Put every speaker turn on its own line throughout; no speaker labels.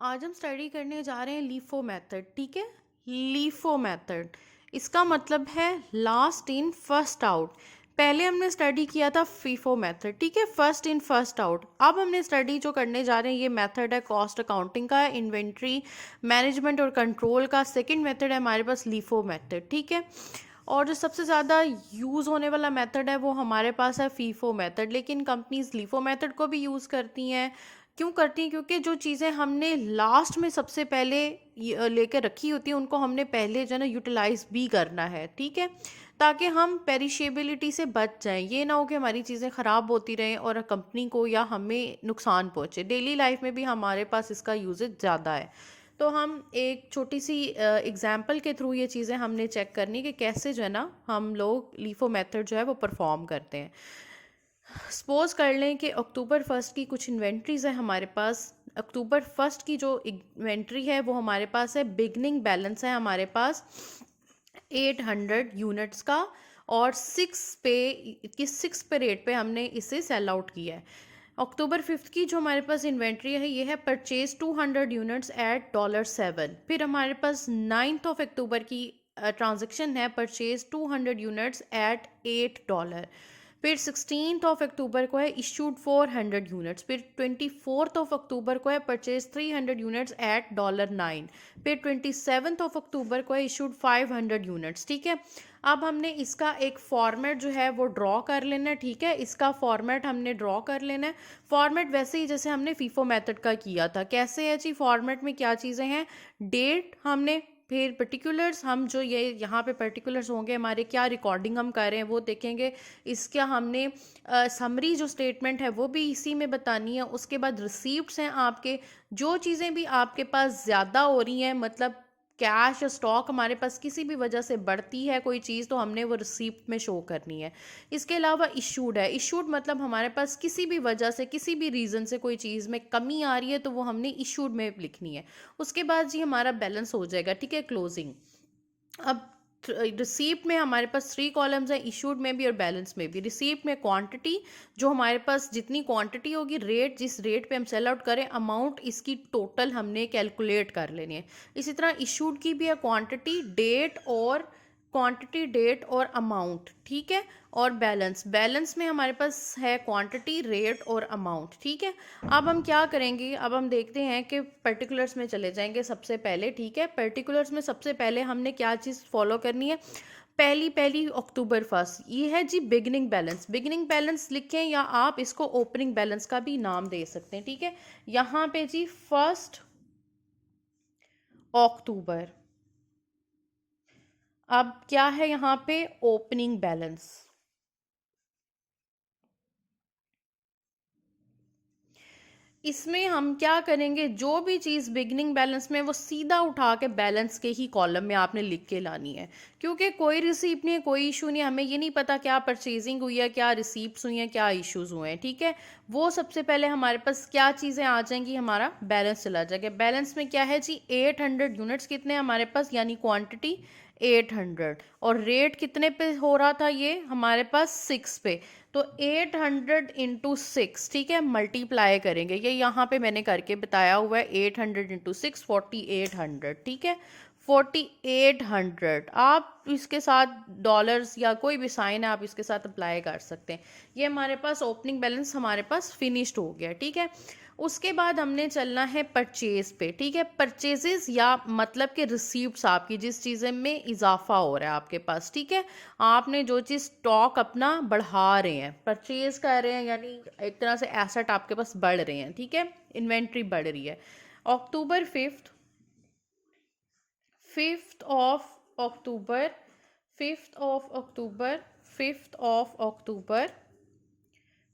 आज हम स्टडी करने जा रहे हैं लीफो मेथड। ठीक है, लीफो मेथड इसका मतलब है लास्ट इन फर्स्ट आउट। पहले हमने स्टडी किया था फीफो मेथड। ठीक है, फर्स्ट इन फर्स्ट आउट। अब हमने स्टडी जो करने जा रहे हैं ये मेथड है कॉस्ट अकाउंटिंग का, इन्वेंट्री मैनेजमेंट और कंट्रोल का। सेकंड मेथड है हमारे पास लीफो मेथड। ठीक है, और जो सबसे ज़्यादा यूज़ होने वाला मेथड है वो हमारे पास है फीफो मेथड, लेकिन कंपनीज लीफो मेथड को भी यूज़ करती हैं। क्यों करती हैं? क्योंकि जो चीज़ें हमने लास्ट में सबसे पहले लेकर रखी होती हैं उनको हमने पहले जो है ना यूटिलाइज भी करना है। ठीक है, ताकि हम पेरिशेबिलिटी से बच जाएं। ये ना हो कि हमारी चीज़ें ख़राब होती रहें और कंपनी को या हमें नुकसान पहुँचे। डेली लाइफ में भी हमारे पास इसका यूजेज ज़्यादा है। तो हम एक छोटी सी एग्जाम्पल के थ्रू ये चीज़ें हमने चेक करनी कि कैसे जो है ना हम लोग लीफो मेथड जो है वो परफॉर्म करते हैं। सपोज कर लें कि अक्टूबर फर्स्ट की कुछ इन्वेंट्रीज है हमारे पास। अक्टूबर फर्स्ट की जो इन्वेंट्री है वो हमारे पास है, बिगनिंग बैलेंस है हमारे पास 800 यूनिट्स का, और 6 पे रेट पे हमने इसे सेल आउट किया है। अक्टूबर फिफ्थ की जो हमारे पास इन्वेंट्री है ये है परचेज 200 यूनिट्स एट $7। फिर हमारे पास 9th ऑफ अक्टूबर की ट्रांजेक्शन है परचेज 200 यूनिट्स एट $8। फिर 16th ऑफ अक्टूबर को है इशूड 400 यूनिट्स। फिर 24th ऑफ अक्टूबर को है परचेज 300 यूनिट्स एट $9। फिर 27th ऑफ अक्टूबर को है इशूड 500 यूनिट्स। ठीक है, अब हमने इसका एक फॉर्मेट जो है वो ड्रॉ कर लेना है। ठीक है, इसका फॉर्मेट हमने ड्रॉ कर लेना है। फॉर्मेट वैसे ही जैसे हमने फीफो मेथड का किया था। कैसे है जी? फॉर्मेट में क्या चीज़ें हैं? डेट हमने, फिर पर्टिकुलर्स, हम जो ये यहाँ पे पर्टिकुलर्स होंगे हमारे, क्या रिकॉर्डिंग हम कर रहे हैं वो देखेंगे। इसका हमने समरी जो स्टेटमेंट है वो भी इसी में बतानी है। उसके बाद रिसीप्ट्स हैं आपके, जो चीज़ें भी आपके पास ज़्यादा हो रही हैं, मतलब कैश या स्टॉक हमारे पास किसी भी वजह से बढ़ती है कोई चीज़, तो हमने वो रिसीप्ट में शो करनी है। इसके अलावा इशूड है। इशूड मतलब हमारे पास किसी भी वजह से, किसी भी रीज़न से कोई चीज़ में कमी आ रही है तो वो हमने इशूड में लिखनी है। उसके बाद जी हमारा बैलेंस हो जाएगा। ठीक है, क्लोजिंग। अब रिसीप्ट में हमारे पास 3 कॉलम्स हैं, इशूड में भी और बैलेंस में भी। रिसीप्ट में क्वांटिटी, जो हमारे पास जितनी क्वांटिटी होगी, रेट जिस रेट पे हम सेल आउट करें, अमाउंट इसकी टोटल हमने कैलकुलेट कर लेनी है। इसी तरह इशूड की भी है क्वांटिटी, डेट और क्वांटिटी, डेट और अमाउंट। ठीक है, और बैलेंस, बैलेंस में हमारे पास है क्वांटिटी, रेट और अमाउंट। ठीक है, अब हम क्या करेंगे? अब हम देखते हैं कि पर्टिकुलर्स में चले जाएंगे सबसे पहले। ठीक है, पर्टिकुलर्स में सबसे पहले हमने क्या चीज़ फॉलो करनी है? पहली पहली अक्टूबर फर्स्ट, ये है जी बिगनिंग बैलेंस। बिगनिंग बैलेंस लिखें या आप इसको ओपनिंग बैलेंस का भी नाम दे सकते हैं। ठीक है, यहाँ पे जी 1 अक्टूबर। अब क्या है यहाँ पे? Opening balance. इसमें हम क्या करेंगे? जो भी चीज़ बिगनिंग बैलेंस में, वो सीधा उठा के बैलेंस के ही कॉलम में आपने लिख के लानी है। क्योंकि कोई रिसीप्ट नहीं है, कोई इशू नहीं है, हमें ये नहीं पता क्या परचेजिंग हुई है, क्या रिसीप्ट्स हुई हैं, क्या इश्यूज हुए हैं। ठीक है, वो सबसे पहले हमारे पास क्या चीज़ें आ जाएंगी? हमारा बैलेंस चला जाएगा। बैलेंस में क्या है जी? 800 यूनिट्स कितने हमारे पास, यानी क्वांटिटी 800, और रेट कितने पे हो रहा था? ये हमारे पास 6 पे। तो 800 इंटू 6, ठीक है, मल्टीप्लाई करेंगे। ये यहाँ पे मैंने करके बताया हुआ है। 800 इंटू 6 4800। ठीक है, 4800। आप इसके साथ डॉलर्स या कोई भी साइन है आप इसके साथ अप्लाई कर सकते हैं। ये हमारे पास ओपनिंग बैलेंस हमारे पास फिनिश्ड हो गया। ठीक है, उसके बाद हमने चलना है परचेज पे। ठीक है, परचेजेस या मतलब के रिसीप्ट्स, आपकी जिस चीज़ें में इजाफा हो रहा है आपके पास। ठीक है, आपने जो चीज़ स्टॉक अपना बढ़ा रहे हैं, परचेज कर रहे हैं, यानी एक तरह से एसेट आपके पास बढ़ रहे हैं। ठीक है, इन्वेंट्री बढ़ रही है। October fifth, 5th of October, 5th of October, 5th of October.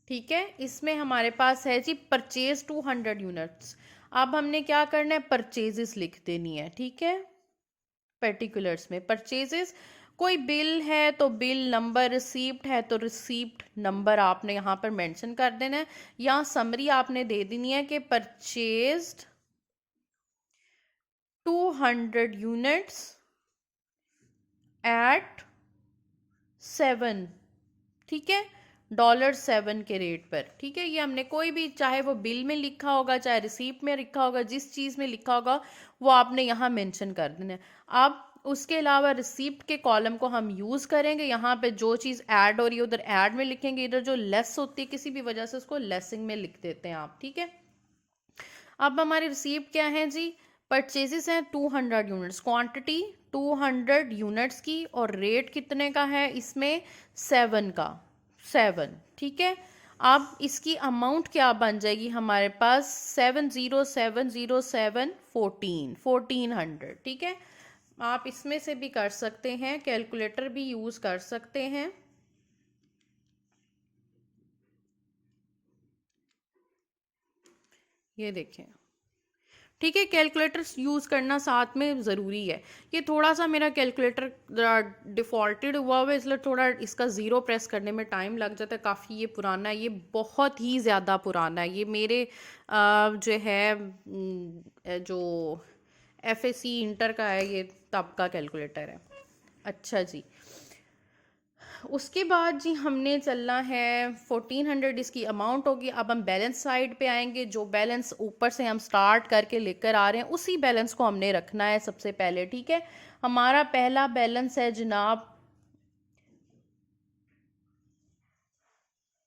ठीक है, इसमें हमारे पास है जी परचेज 200 यूनिट्स। अब हमने क्या करना है? परचेजेस लिख देनी है। ठीक है, पर्टिकुलर्स में परचेजेस, कोई बिल है तो बिल नंबर, रिसीप्ट है तो रिसीप्ट नंबर आपने यहाँ पर मेंशन कर देना है। या समरी आपने दे देनी है कि परचेज्ड 200 यूनिट्स एट 7। ठीक है, $7 के रेट पर, ठीक है। ये हमने कोई भी, चाहे वो बिल में लिखा होगा, चाहे रिसीप्ट में लिखा होगा, जिस चीज़ में लिखा होगा वो आपने यहाँ मेंशन कर देना है। अब उसके अलावा रिसीप्ट के कॉलम को हम यूज़ करेंगे, यहाँ पे जो चीज़ ऐड हो रही है उधर ऐड में लिखेंगे, इधर जो लेस होती है किसी भी वजह से उसको लेसिंग में लिख देते हैं आप, ठीक है। अब हमारी रिसीप्ट क्या है जी, परचेजेस हैं 200 यूनिट्स, क्वांटिटी 200 यूनिट्स की, और रेट कितने का है इसमें 7 का, 7, ठीक है। अब इसकी अमाउंट क्या बन जाएगी हमारे पास, 70707 14, ठीक है। आप इसमें से भी कर सकते हैं, कैलकुलेटर भी यूज़ कर सकते हैं। ये देखें, ठीक है, कैलकुलेटर यूज़ करना साथ में ज़रूरी है। ये थोड़ा सा मेरा कैलकुलेटर डिफ़ॉल्टेड हुआ है, इसलिए थोड़ा इसका ज़ीरो प्रेस करने में टाइम लग जाता है, काफ़ी ये पुराना है, ये बहुत ही ज़्यादा पुराना है। ये मेरे जो है जो एफएससी इंटर का है, ये तब का कैलकुलेटर है। अच्छा जी, उसके बाद जी हमने चलना है 1400, इसकी अमाउंट होगी। अब हम बैलेंस साइड पे आएंगे, जो बैलेंस ऊपर से हम स्टार्ट करके लेकर आ रहे हैं उसी बैलेंस को हमने रखना है सबसे पहले, ठीक है। हमारा पहला बैलेंस है जनाब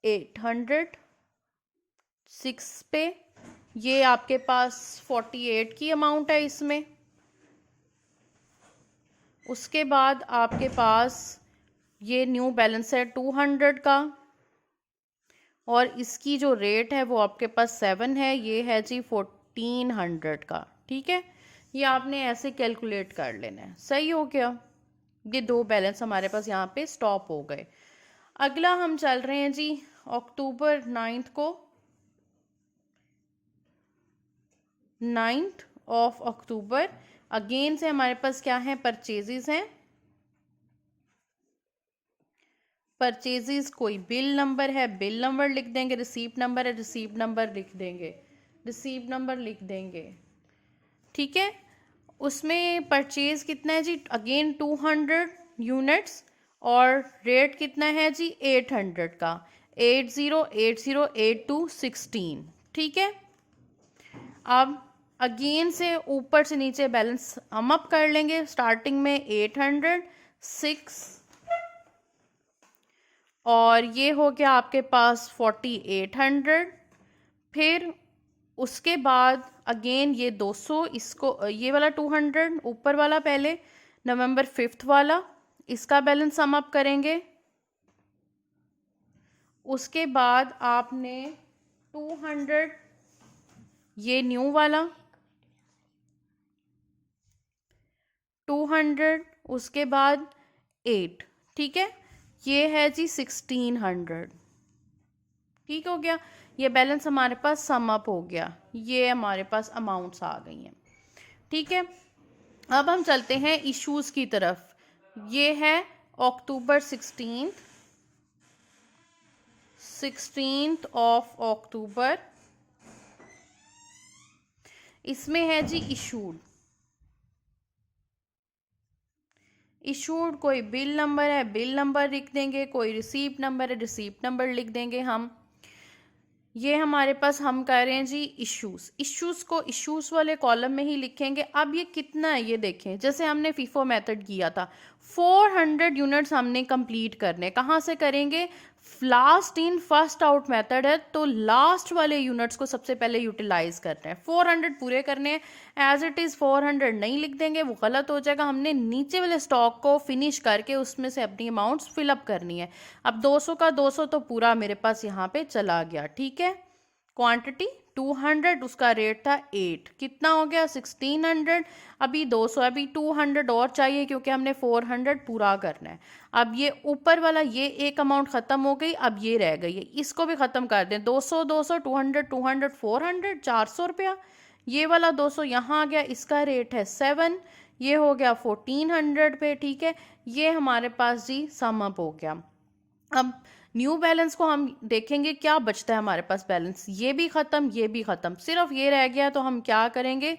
806 पे, ये आपके पास 48 की अमाउंट है इसमें। उसके बाद आपके पास ये न्यू बैलेंस है 200 का, और इसकी जो रेट है वो आपके पास 7 है, ये है जी 1400 का, ठीक है। ये आपने ऐसे कैलकुलेट कर लेना है, सही हो गया। ये दो बैलेंस हमारे पास यहाँ पे स्टॉप हो गए। अगला हम चल रहे हैं जी अक्टूबर 9 को, 9 अक्टूबर। अगेन से हमारे पास क्या है, परचेजेस हैं। परचेजेस कोई बिल नंबर है, बिल नंबर लिख देंगे, रिसीप्ट नंबर है, रिसीप्ट नंबर लिख देंगे, रिसीप्ट नंबर लिख देंगे, ठीक है। उसमें परचेज कितना है जी, अगेन 200 यूनिट्स, और रेट कितना है जी 800 का, 80808216, ठीक है। अब अगेन से ऊपर से नीचे बैलेंस हम अप कर लेंगे, स्टार्टिंग में 806, और ये हो गया आपके पास 4800। फिर उसके बाद अगेन ये 200, इसको ये वाला 200 ऊपर वाला, पहले नवंबर 5 वाला, इसका बैलेंस हम अप करेंगे। उसके बाद आपने 200 ये न्यू वाला 200, उसके बाद 8, ठीक है। ये है जी 1600, ठीक हो गया। ये बैलेंस हमारे पास सम अप हो गया, ये हमारे पास अमाउंट्स आ गई हैं, ठीक है। अब हम चलते हैं इश्यूज की तरफ। ये है अक्टूबर 16 अक्टूबर, इसमें है जी इशूड कोई बिल नंबर है, बिल नंबर लिख देंगे, कोई रिसीप्ट नंबर है, रिसीप्ट नंबर लिख देंगे हम। ये हमारे पास हम कर रहे हैं जी इश्यूज को इश्यूज वाले कॉलम में ही लिखेंगे। अब ये कितना है ये देखें, जैसे हमने फीफो मेथड किया था, 400 यूनिट्स हमने कंप्लीट करने, कहाँ से करेंगे, last in first out method है, तो लास्ट वाले यूनिट्स को सबसे पहले यूटिलाइज करते हैं, 400 पूरे करने हैं। एज इट इज़ 400 नहीं लिख देंगे, वो गलत हो जाएगा, हमने नीचे वाले स्टॉक को फिनिश करके उसमें से अपनी अमाउंट्स फिलअप करनी है। अब 200 का 200 तो पूरा मेरे पास यहाँ पे चला गया, ठीक है। क्वांटिटी 200, उसका रेट था 8, कितना हो गया 1600। अभी 200, अभी 200 और चाहिए क्योंकि हमने 400 पूरा करना है। अब ये ऊपर वाला ये एक अमाउंट ख़त्म हो गई, अब ये रह गई है, इसको भी ख़त्म कर दें, 200 200 200 200 400 400 रुपया। ये वाला 200 यहाँ आ गया, इसका रेट है 7, ये हो गया 1400 पे, ठीक है। ये हमारे पास जी सम अप हो गया। अब न्यू बैलेंस को हम देखेंगे क्या बचता है हमारे पास बैलेंस, ये भी ख़त्म, ये भी ख़त्म, सिर्फ ये रह गया, तो हम क्या करेंगे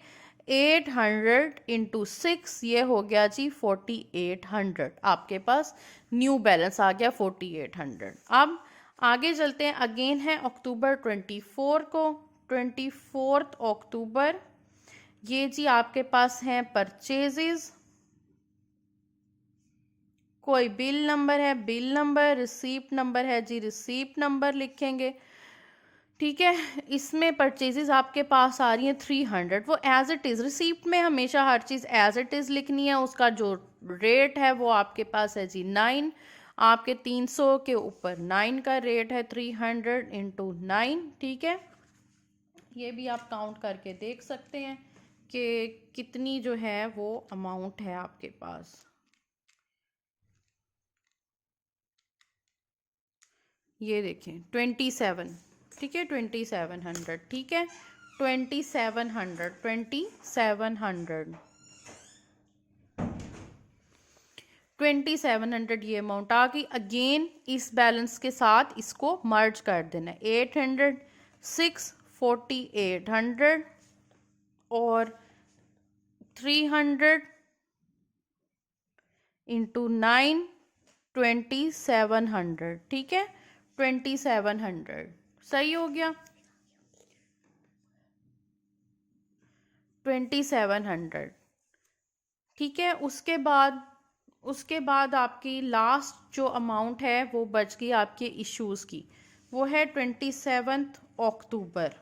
800 इंटू 6, ये हो गया जी 4800, आपके पास न्यू बैलेंस आ गया 4800। अब आगे चलते हैं, अगेन है अक्टूबर 24 को, 24 अक्टूबर। ये जी आपके पास हैं परचेजेस, कोई बिल नंबर है, बिल नंबर, रिसीप्ट नंबर है जी, रिसीप्ट नंबर लिखेंगे। ठीक है, इसमें परचेजेस आपके पास आ रही हैं 300, वो एज इट इज़, रिसीप्ट में हमेशा हर चीज़ एज इट इज़ लिखनी है। उसका जो रेट है वो आपके पास है जी 9, आपके 300 के ऊपर 9 का रेट है, 300 इंटू 9। ठीक है, ये भी आप काउंट करके देख सकते हैं कि कितनी जो है वो अमाउंट है आपके पास। ये देखें 27, ठीक है, 2700, ठीक है, 2700, 2700 ये अमाउंट आ गई। अगेन इस बैलेंस के साथ इसको मर्ज कर देना है, 800, 640, 800 और 300 इंटू 9, 2700, ठीक है, 2700 सही हो गया, 2700। ठीक है, उसके बाद आपकी लास्ट जो अमाउंट है वो बच गई आपके इश्यूज़ की, वो है 27 अक्टूबर।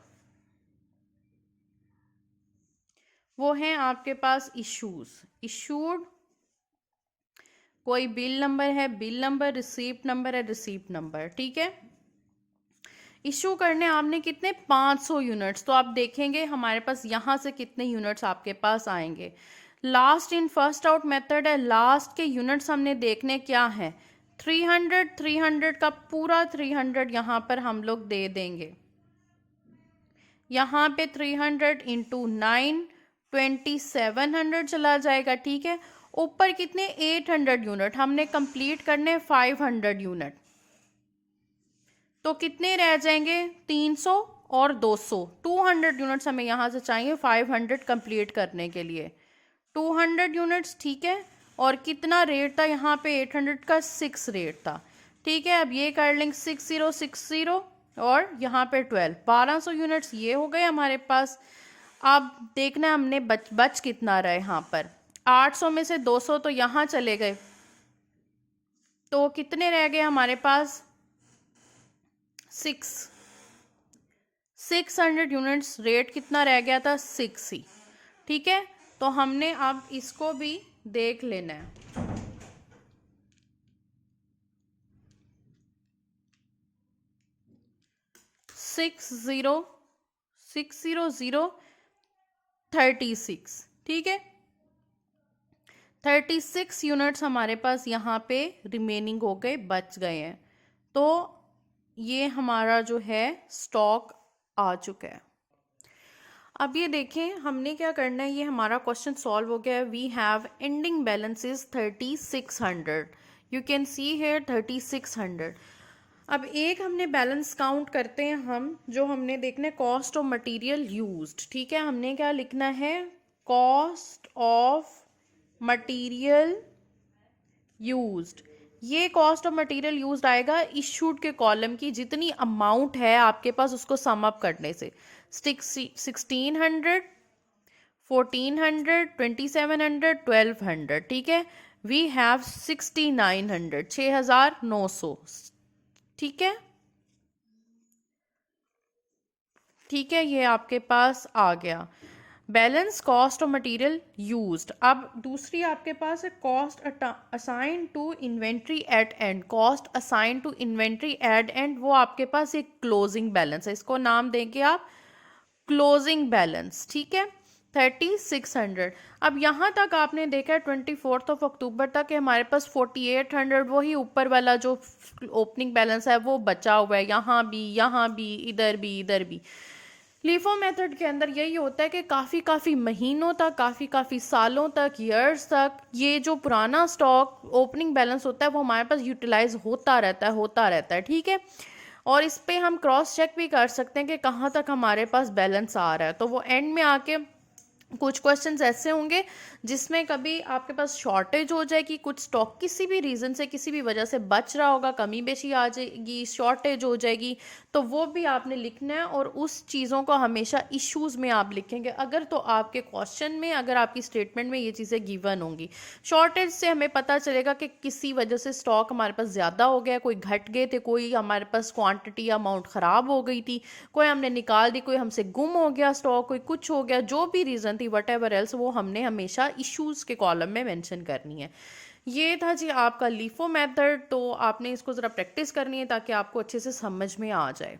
वो हैं आपके पास इशूड, कोई बिल नंबर है, बिल नंबर, रिसीप्ट नंबर है, रिसीप्ट नंबर। ठीक है, इशू करने आपने कितने, 500 यूनिट्स। तो आप देखेंगे हमारे पास यहाँ से कितने यूनिट्स आपके पास आएंगे। Last in first out method है, लास्ट के यूनिट्स हमने देखने क्या है, 300, 300 का पूरा 300 यहाँ पर हम लोग दे देंगे। यहाँ पे 300 इंटू 9, 2700 चला जाएगा। ठीक है, ऊपर कितने, 800 यूनिट हमने कंप्लीट करने, 500 यूनिट, तो कितने रह जाएंगे, 300 और 200, 200 यूनिट्स हमें यहाँ से चाहिए 500 कंप्लीट करने के लिए, 200 यूनिट्स। ठीक है, और कितना रेट था यहाँ पे, 800 का 6 रेट था। ठीक है, अब ये कर लेंगे 6060 और यहाँ पे 1200 यूनिट्स ये हो गए हमारे पास। अब देखना हमने बच कितना रहा है यहाँ पर, 800 में से 200 तो यहाँ चले गए, तो कितने रह गए हमारे पास, 600 यूनिट्स। रेट कितना रह गया था, 6 ही। ठीक है, तो हमने अब इसको भी देख लेना है। सिक्स जीरो 36, ठीक है, 36 यूनिट्स हमारे पास यहाँ पे रिमेनिंग हो गए, बच गए हैं। तो ये हमारा जो है स्टॉक आ चुका है। अब ये देखें हमने क्या करना है, ये हमारा क्वेश्चन सॉल्व हो गया है। We have ending balance is 3600, you can see here 3600। अब एक हमने बैलेंस काउंट करते हैं हम, जो हमने देखना है कॉस्ट ऑफ मटेरियल यूज्ड। ठीक है, हमने क्या लिखना है, कॉस्ट ऑफ मटेरियल यूज्ड। ये कॉस्ट ऑफ मटेरियल यूज्ड आएगा इशूड के कॉलम की जितनी अमाउंट है आपके पास उसको सम अप करने से, 1600, 1400, 2700, 1200। ठीक है, वी हैव 6900, 6900। ठीक है, ठीक है, ये आपके पास आ गया balance cost of material used. अब दूसरी आपके पास है cost assign to inventory at end. Cost assign to inventory at end, वो आपके पास एक क्लोजिंग बैलेंस है, इसको नाम देंगे आप क्लोजिंग बैलेंस। ठीक है, 3600। अब यहाँ तक आपने देखा है 24 अक्टूबर तक हमारे पास 4800, वही ऊपर वाला जो ओपनिंग बैलेंस है वो बचा हुआ है, यहाँ भी, इधर भी। लीफो मेथड के अंदर यही होता है कि काफ़ी महीनों तक, काफ़ी सालों तक, ईयर्स तक ये जो पुराना स्टॉक ओपनिंग बैलेंस होता है वो हमारे पास यूटिलाइज होता रहता है। ठीक है, और इस पे हम क्रॉस चेक भी कर सकते हैं कि कहाँ तक हमारे पास बैलेंस आ रहा है, तो वो एंड में आके कुछ क्वेश्चंस ऐसे होंगे जिसमें कभी आपके पास शॉर्टेज हो जाएगी, कुछ स्टॉक किसी भी रीज़न से किसी भी वजह से बच रहा होगा, कमी बेशी आ जाएगी, शॉर्टेज हो जाएगी, तो वो भी आपने लिखना है और उस चीज़ों को हमेशा इश्यूज में आप लिखेंगे अगर तो आपके क्वेश्चन में, अगर आपकी स्टेटमेंट में ये चीज़ें गिवन होंगी। शॉर्टेज से हमें पता चलेगा कि किसी वजह से स्टॉक हमारे पास ज़्यादा हो गया, कोई घट गए थे, कोई हमारे पास क्वांटिटी अमाउंट ख़राब हो गई थी, कोई हमने निकाल दी, कोई हमसे गुम हो गया स्टॉक, कोई कुछ हो गया, जो भी रीज़न थी वट एवर एल्स, वो हमने हमेशा इश्यूज़ के कॉलम में मेंशन करनी है। ये था जी आपका लीफो मेथड। तो आपने इसको ज़रा प्रैक्टिस करनी है ताकि आपको अच्छे से समझ में आ जाए।